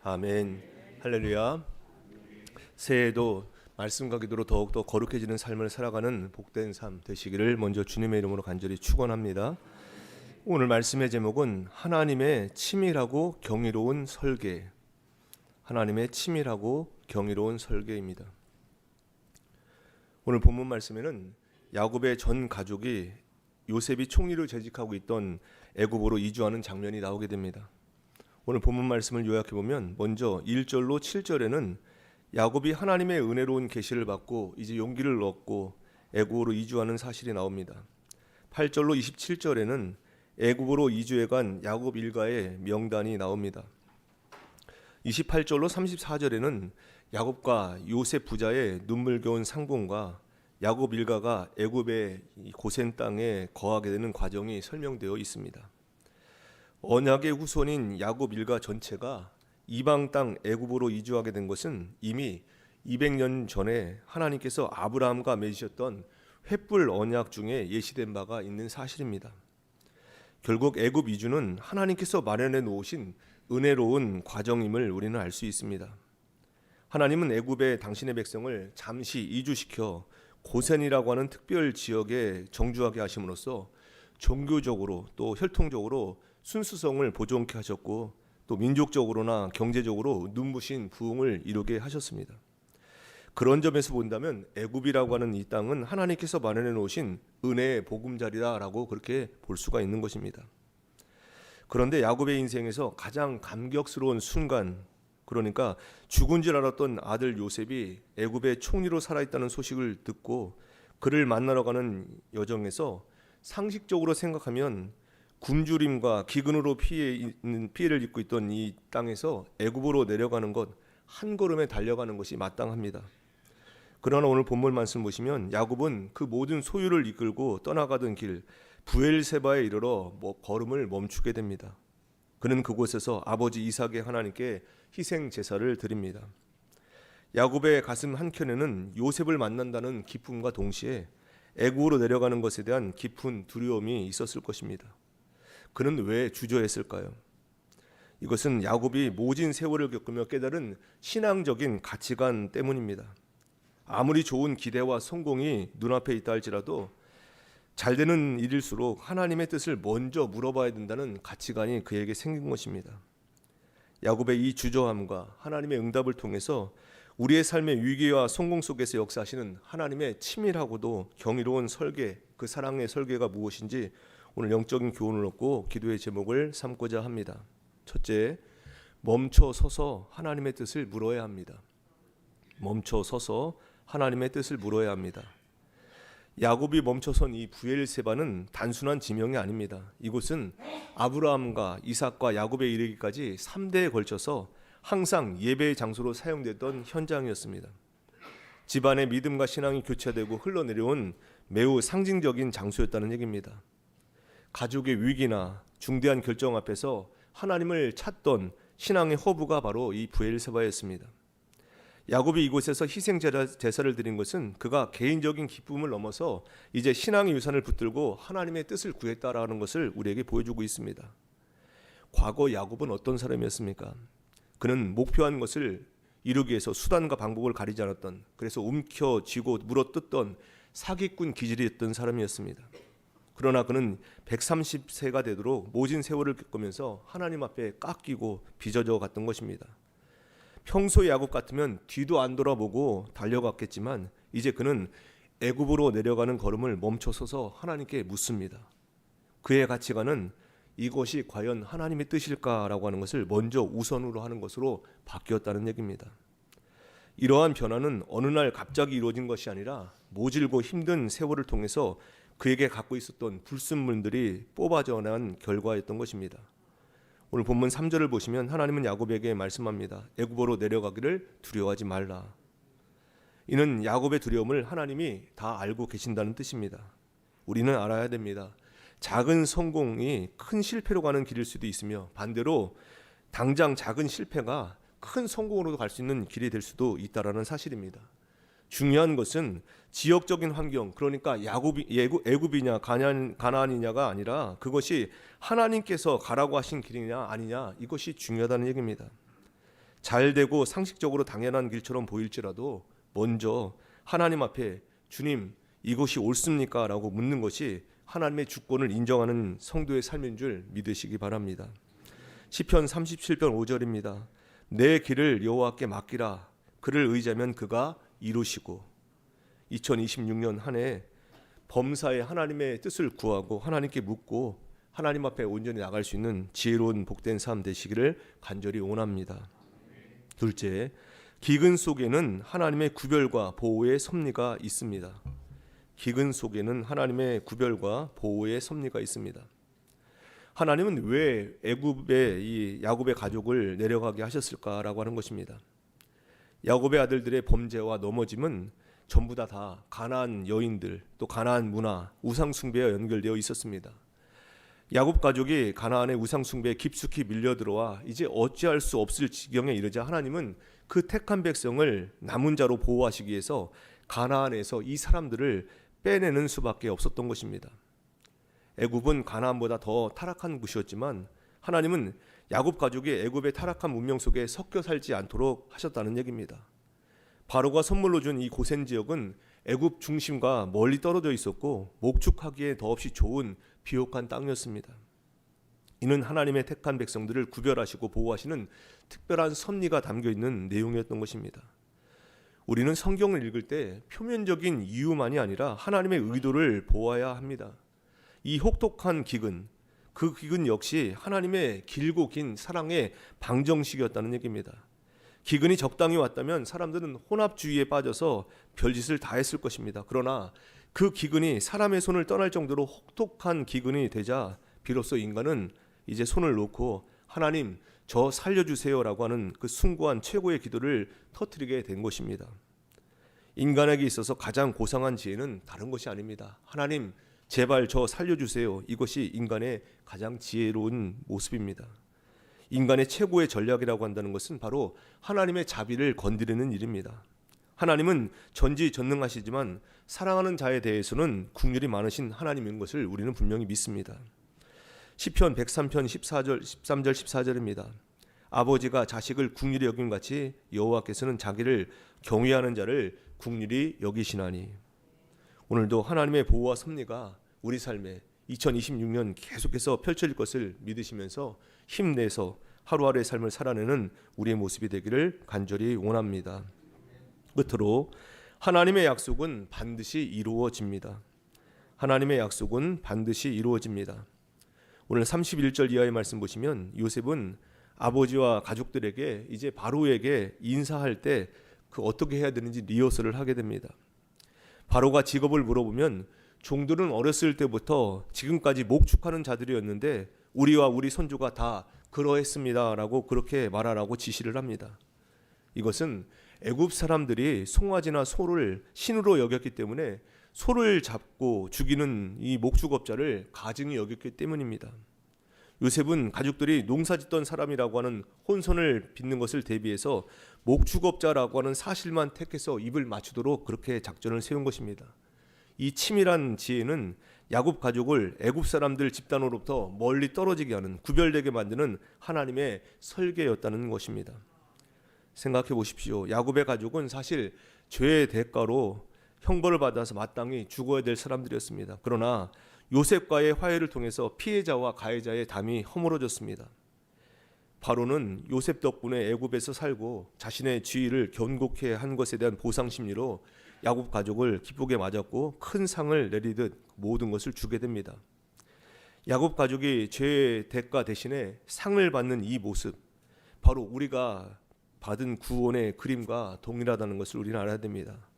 아멘. 할렐루야. 새해에도 말씀과 기도로 더욱더 거룩해지는 삶을 살아가는 복된 삶 되시기를 먼저 주님의 이름으로 간절히 축원합니다. 오늘 말씀의 제목은 하나님의 치밀하고 경이로운 설계. 하나님의 치밀하고 경이로운 설계입니다. 오늘 본문 말씀에는 야곱의 전 가족이 요셉이 총리를 재직하고 있던 애굽으로 이주하는 장면이 나오게 됩니다. 오늘 본문 말씀을 요약해 보면 먼저 1절로 7절에는 야곱이 하나님의 은혜로운 계시를 받고 이제 용기를 얻고 애굽으로 이주하는 사실이 나옵니다. 8절로 27절에는 애굽으로 이주해 간 야곱 일가의 명단이 나옵니다. 28절로 34절에는 야곱과 요셉 부자의 눈물겨운 상봉과 야곱 일가가 애굽의 고센 땅에 거하게 되는 과정이 설명되어 있습니다. 언약의 후손인 야곱 일가 전체가 이방 땅 애굽으로 이주하게 된 것은 이미 200년 전에 하나님께서 아브라함과 맺으셨던 횃불 언약 중에 예시된 바가 있는 사실입니다. 결국 애굽 이주는 하나님께서 마련해 놓으신 은혜로운 과정임을 우리는 알 수 있습니다. 하나님은 애굽에 당신의 백성을 잠시 이주시켜 고센이라고 하는 특별 지역에 정주하게 하심으로써 종교적으로 또 혈통적으로 순수성을 보존케 하셨고 또 민족적으로나 경제적으로 눈부신 부흥을 이루게 하셨습니다. 그런 점에서 본다면 애굽이라고 하는 이 땅은 하나님께서 마련해 놓으신 은혜의 보금자리다라고 그렇게 볼 수가 있는 것입니다. 그런데 야곱의 인생에서 가장 감격스러운 순간, 그러니까 죽은 줄 알았던 아들 요셉이 애굽의 총리로 살아있다는 소식을 듣고 그를 만나러 가는 여정에서 상식적으로 생각하면 굶주림과 기근으로 피해를 입고 있던 이 땅에서 애굽으로 내려가는 것, 한 걸음에 달려가는 것이 마땅합니다. 그러나 오늘 본문 말씀 보시면 야곱은 그 모든 소유를 이끌고 떠나가던 길 부엘세바에 이르러 걸음을 멈추게 됩니다. 그는 그곳에서 아버지 이삭의 하나님께 희생 제사를 드립니다. 야곱의 가슴 한켠에는 요셉을 만난다는 기쁨과 동시에 애굽으로 내려가는 것에 대한 깊은 두려움이 있었을 것입니다. 그는 왜 주저했을까요? 이것은 야곱이 모진 세월을 겪으며 깨달은 신앙적인 가치관 때문입니다. 아무리 좋은 기대와 성공이 눈앞에 있다 할지라도 잘 되는 일일수록 하나님의 뜻을 먼저 물어봐야 된다는 가치관이 그에게 생긴 것입니다. 야곱의 이 주저함과 하나님의 응답을 통해서 우리의 삶의 위기와 성공 속에서 역사하시는 하나님의 치밀하고도 경이로운 설계, 그 사랑의 설계가 무엇인지 오늘 영적인 교훈을 얻고 기도의 제목을 삼고자 합니다. 첫째, 멈춰 서서 하나님의 뜻을 물어야 합니다. 멈춰 서서 하나님의 뜻을 물어야 합니다. 야곱이 멈춰선 이 부엘세바는 단순한 지명이 아닙니다. 이곳은 아브라함과 이삭과 야곱에 이르기까지 3대에 걸쳐서 항상 예배의 장소로 사용됐던 현장이었습니다. 집안의 믿음과 신앙이 교체되고 흘러내려온 매우 상징적인 장소였다는 얘기입니다. 가족의 위기나 중대한 결정 앞에서 하나님을 찾던 신앙의 허브가 바로 이 부엘세바였습니다. 야곱이 이곳에서 희생 제사를 드린 것은 그가 개인적인 기쁨을 넘어서 이제 신앙의 유산을 붙들고 하나님의 뜻을 구했다라는 것을 우리에게 보여주고 있습니다. 과거 야곱은 어떤 사람이었습니까? 그는 목표한 것을 이루기 위해서 수단과 방법을 가리지 않았던, 그래서 움켜쥐고 물어뜯던 사기꾼 기질이었던 사람이었습니다. 그러나 그는 130세가 되도록 모진 세월을 겪으면서 하나님 앞에 깎이고 빚어져 갔던 것입니다. 평소의 야곱 같으면 뒤도 안 돌아보고 달려갔겠지만 이제 그는 애굽으로 내려가는 걸음을 멈춰서서 하나님께 묻습니다. 그의 가치관은 이것이 과연 하나님의 뜻일까라고 하는 것을 먼저 우선으로 하는 것으로 바뀌었다는 얘기입니다. 이러한 변화는 어느 날 갑자기 이루어진 것이 아니라 모질고 힘든 세월을 통해서 그에게 갖고 있었던 불순물들이 뽑아져 난 결과였던 것입니다. 오늘 본문 3절을 보시면 하나님은 야곱에게 말씀합니다. 애굽으로 내려가기를 두려워하지 말라. 이는 야곱의 두려움을 하나님이 다 알고 계신다는 뜻입니다. 우리는 알아야 됩니다. 작은 성공이 큰 실패로 가는 길일 수도 있으며 반대로 당장 작은 실패가 큰 성공으로 갈 수 있는 길이 될 수도 있다라는 사실입니다. 중요한 것은 지역적인 환경, 그러니까 애굽이냐 가나안이냐가 아니라 그것이 하나님께서 가라고 하신 길이냐 아니냐, 이것이 중요하다는 얘기입니다. 잘되고 상식적으로 당연한 길처럼 보일지라도 먼저 하나님 앞에 주님 이것이 옳습니까? 라고 묻는 것이 하나님의 주권을 인정하는 성도의 삶인 줄 믿으시기 바랍니다. 시편 37편 5절입니다. 내 길을 여호와께 맡기라. 그를 의지하면 그가 이루시고. 2026년 한 해 범사에 하나님의 뜻을 구하고 하나님께 묻고 하나님 앞에 온전히 나갈 수 있는 지혜로운 복된 삶 되시기를 간절히 원합니다. 둘째, 기근 속에는 하나님의 구별과 보호의 섭리가 있습니다. 기근 속에는 하나님의 구별과 보호의 섭리가 있습니다. 하나님은 왜 애굽의 이 야곱의 가족을 내려가게 하셨을까라고 하는 것입니다. 야곱의 아들들의 범죄와 넘어짐은 전부 다 가나안 여인들, 또 가나안 문화, 우상 숭배와 연결되어 있었습니다. 야곱 가족이 가나안의 우상 숭배에 깊숙이 밀려들어와 이제 어찌할 수 없을 지경에 이르자 하나님은 그 택한 백성을 남은 자로 보호하시기 위해서 가나안에서 이 사람들을 빼내는 수밖에 없었던 것입니다. 애굽은 가나안보다 더 타락한 곳이었지만 하나님은 야곱 가족이 애굽의 타락한 문명 속에 섞여 살지 않도록 하셨다는 얘기입니다. 바로가 선물로 준 이 고센 지역은 애굽 중심과 멀리 떨어져 있었고 목축하기에 더없이 좋은 비옥한 땅이었습니다. 이는 하나님의 택한 백성들을 구별하시고 보호하시는 특별한 섭리가 담겨 있는 내용이었던 것입니다. 우리는 성경을 읽을 때 표면적인 이유만이 아니라 하나님의 의도를 보아야 합니다. 이 혹독한 기근, 그 기근 역시 하나님의 길고 긴 사랑의 방정식이었다는 얘기입니다. 기근이 적당히 왔다면 사람들은 혼합주의에 빠져서 별짓을 다 했을 것입니다. 그러나 그 기근이 사람의 손을 떠날 정도로 혹독한 기근이 되자 비로소 인간은 이제 손을 놓고 하나님 저 살려주세요라고 하는 그 숭고한 최고의 기도를 터뜨리게 된 것입니다. 인간에게 있어서 가장 고상한 지혜는 다른 것이 아닙니다. 하나님 제발 저 살려주세요. 이것이 인간의 가장 지혜로운 모습입니다. 인간의 최고의 전략이라고 한다는 것은 바로 하나님의 자비를 건드리는 일입니다. 하나님은 전지전능하시지만 사랑하는 자에 대해서는 긍휼이 많으신 하나님인 것을 우리는 분명히 믿습니다. 시편 103편 13절 14절입니다. 아버지가 자식을 긍휼히 여김같이 여호와께서는 자기를 경외하는 자를 긍휼히 여기시나니. 오늘도 하나님의 보호와 섭리가 우리 삶에 2026년 계속해서 펼쳐질 것을 믿으시면서 힘내서 하루하루의 삶을 살아내는 우리의 모습이 되기를 간절히 원합니다. 끝으로 하나님의 약속은 반드시 이루어집니다. 하나님의 약속은 반드시 이루어집니다. 오늘 31절 이하의 말씀 보시면 요셉은 아버지와 가족들에게 이제 바로에게 인사할 때 그 어떻게 해야 되는지 리허설을 하게 됩니다. 바로가 직업을 물어보면 종들은 어렸을 때부터 지금까지 목축하는 자들이었는데 우리와 우리 손주가 다 그러했습니다라고 그렇게 말하라고 지시를 합니다. 이것은 애굽 사람들이 송아지나 소를 신으로 여겼기 때문에 소를 잡고 죽이는 이 목축업자를 가증히 여겼기 때문입니다. 요셉은 가족들이 농사짓던 사람이라고 하는 혼선을 빚는 것을 대비해서 목축업자라고 하는 사실만 택해서 입을 맞추도록 그렇게 작전을 세운 것입니다. 이 치밀한 지혜는 야곱 가족을 애굽 사람들 집단으로부터 멀리 떨어지게 하는, 구별되게 만드는 하나님의 설계였다는 것입니다. 생각해 보십시오. 야곱의 가족은 사실 죄의 대가로 형벌을 받아서 마땅히 죽어야 될 사람들이었습니다. 그러나 요셉과의 화해를 통해서 피해자와 가해자의 담이 허물어졌습니다. 바로는 요셉 덕분에 애굽에서 살고 자신의 지위를 견고케 한 것에 대한 보상 심리로 야곱 가족을 기쁘게 맞았고 큰 상을 내리듯 모든 것을 주게 됩니다. 야곱 가족이 죄의 대가 대신에 상을 받는 이 모습, 바로 우리가 받은 구원의 그림과 동일하다는 것을 우리는 알아야 됩니다.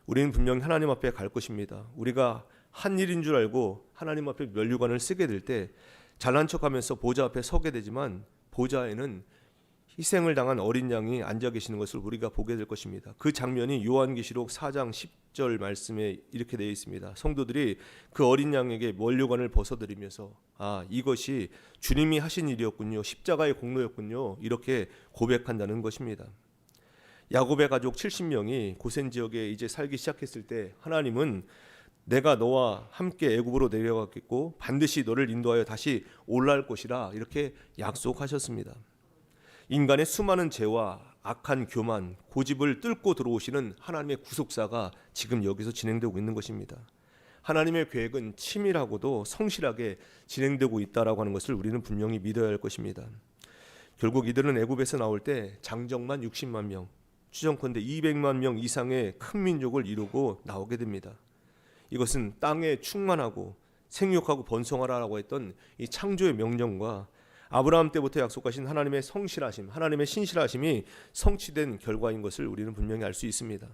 우리는 분명히 하나님 앞에 갈 것입니다. 우리가 한 일인 줄 알고 하나님 앞에 면류관을 쓰게 될 때 잘난 척하면서 보좌 앞에 서게 되지만 보좌에는 희생을 당한 어린 양이 앉아 계시는 것을 우리가 보게 될 것입니다. 그 장면이 요한계시록 4장 10절 말씀에 이렇게 되어 있습니다. 성도들이 그 어린 양에게 면류관을 벗어드리면서 이것이 주님이 하신 일이었군요. 십자가의 공로였군요. 이렇게 고백한다는 것입니다. 야곱의 가족 70명이 고센 지역에 이제 살기 시작했을 때 하나님은 내가 너와 함께 애굽으로 내려가겠고 반드시 너를 인도하여 다시 올라올 것이라 이렇게 약속하셨습니다. 인간의 수많은 죄와 악한 교만, 고집을 뚫고 들어오시는 하나님의 구속사가 지금 여기서 진행되고 있는 것입니다. 하나님의 계획은 치밀하고도 성실하게 진행되고 있다라고 하는 것을 우리는 분명히 믿어야 할 것입니다. 결국 이들은 애굽에서 나올 때 장정만 60만 명, 추정컨대 200만 명 이상의 큰 민족을 이루고 나오게 됩니다. 이것은 땅에 충만하고 생육하고 번성하라고 했던 이 창조의 명령과 아브라함 때부터 약속하신 하나님의 성실하심, 하나님의 신실하심이 성취된 결과인 것을 우리는 분명히 알 수 있습니다.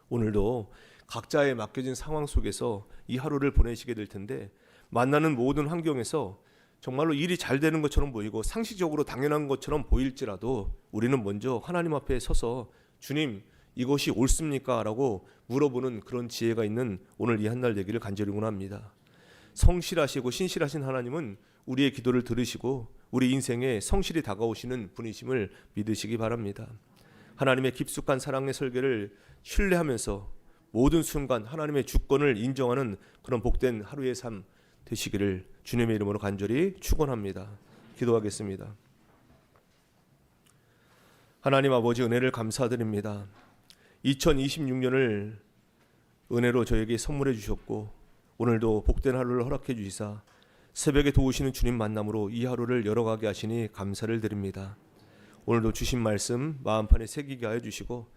오늘도 각자의 맡겨진 상황 속에서 이 하루를 보내시게 될 텐데, 만나는 모든 환경에서 정말로 일이 잘 되는 것처럼 보이고 상식적으로 당연한 것처럼 보일지라도 우리는 먼저 하나님 앞에 서서 주님, 이것이 옳습니까? 라고 물어보는 그런 지혜가 있는 오늘 이 한 날 되기를 간절히 원합니다. 성실하시고 신실하신 하나님은 우리의 기도를 들으시고 우리 인생에 성실히 다가오시는 분이심을 믿으시기 바랍니다. 하나님의 깊숙한 사랑의 설계를 신뢰하면서 모든 순간 하나님의 주권을 인정하는 그런 복된 하루의 삶 되시기를 주님의 이름으로 간절히 축원합니다. 기도하겠습니다. 하나님 아버지, 은혜를 감사드립니다. 2026년을 은혜로 저에게 선물해 주셨고 오늘도 복된 하루를 허락해 주시사 새벽에 도우시는 주님 만남으로 이 하루를 열어가게 하시니 감사를 드립니다. 오늘도 주신 말씀 마음판에 새기게 하여 주시고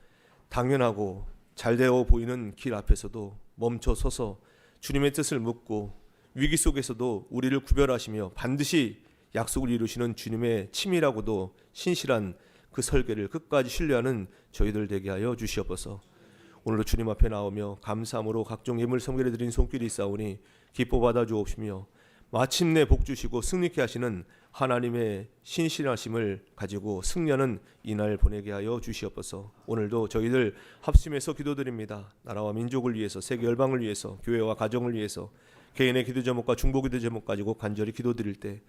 당연하고 잘되어 보이는 길 앞에서도 멈춰 서서 주님의 뜻을 묻고 위기 속에서도 우리를 구별하시며 반드시 약속을 이루시는 주님의 치밀하고도 신실한 그 설계를 끝까지 신뢰하는 저희들 되게 하여 주시옵소서. 오늘도 주님 앞에 나오며 감사함으로 각종 예물 성결해 드린 손길이 있사오니 기뻐 받아 주옵시며 마침내 복 주시고 승리케 하시는 하나님의 신실하심을 가지고 승리하는 이날 보내게 하여 주시옵소서. 오늘도 저희들 합심해서 기도드립니다. 나라와 민족을 위해서, 세계 열방을 위해서, 교회와 가정을 위해서 개인의 기도 제목과 중보 기도 제목 가지고 간절히 기도드릴 때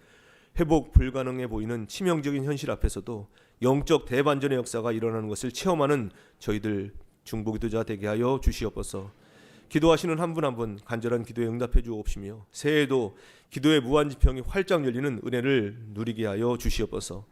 회복 불가능해 보이는 치명적인 현실 앞에서도 영적 대반전의 역사가 일어나는 것을 체험하는 저희들 중보기도자 되게 하여 주시옵소서. 기도하시는 한 분 한 분 간절한 기도에 응답해 주옵시며 새해에도 기도의 무한지평이 활짝 열리는 은혜를 누리게 하여 주시옵소서.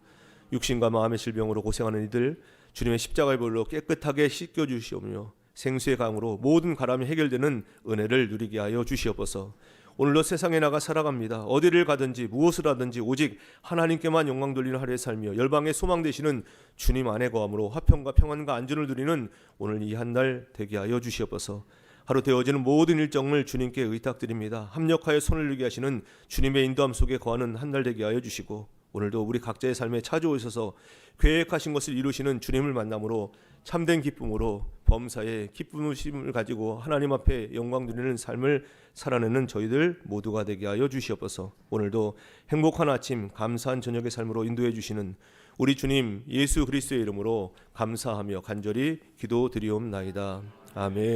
육신과 마음의 질병으로 고생하는 이들 주님의 십자가의 볼로 깨끗하게 씻겨 주시오며 생수의 강으로 모든 가람이 해결되는 은혜를 누리게 하여 주시옵소서. 오늘도 세상에 나가 살아갑니다. 어디를 가든지 무엇을 하든지 오직 하나님께만 영광 돌리는 하루에 살며 열방의 소망 되시는 주님 안에 거함으로 화평과 평안과 안전을 누리는 오늘 이 한 날 되게 하여 주시옵소서. 하루 되어지는 모든 일정을 주님께 의탁드립니다. 합력하여 손을 들게 하시는 주님의 인도함 속에 거하는 한 날 되게 하여 주시고 오늘도 우리 각자의 삶에 찾아오셔서 계획하신 것을 이루시는 주님을 만남으로 참된 기쁨으로 범사에 기쁨을 가지고 하나님 앞에 영광 드리는 삶을 살아내는 저희들 모두가 되게 하여 주시옵소서. 오늘도 행복한 아침, 감사한 저녁의 삶으로 인도해 주시는 우리 주님 예수 그리스도의 이름으로 감사하며 간절히 기도드리옵나이다. 아멘.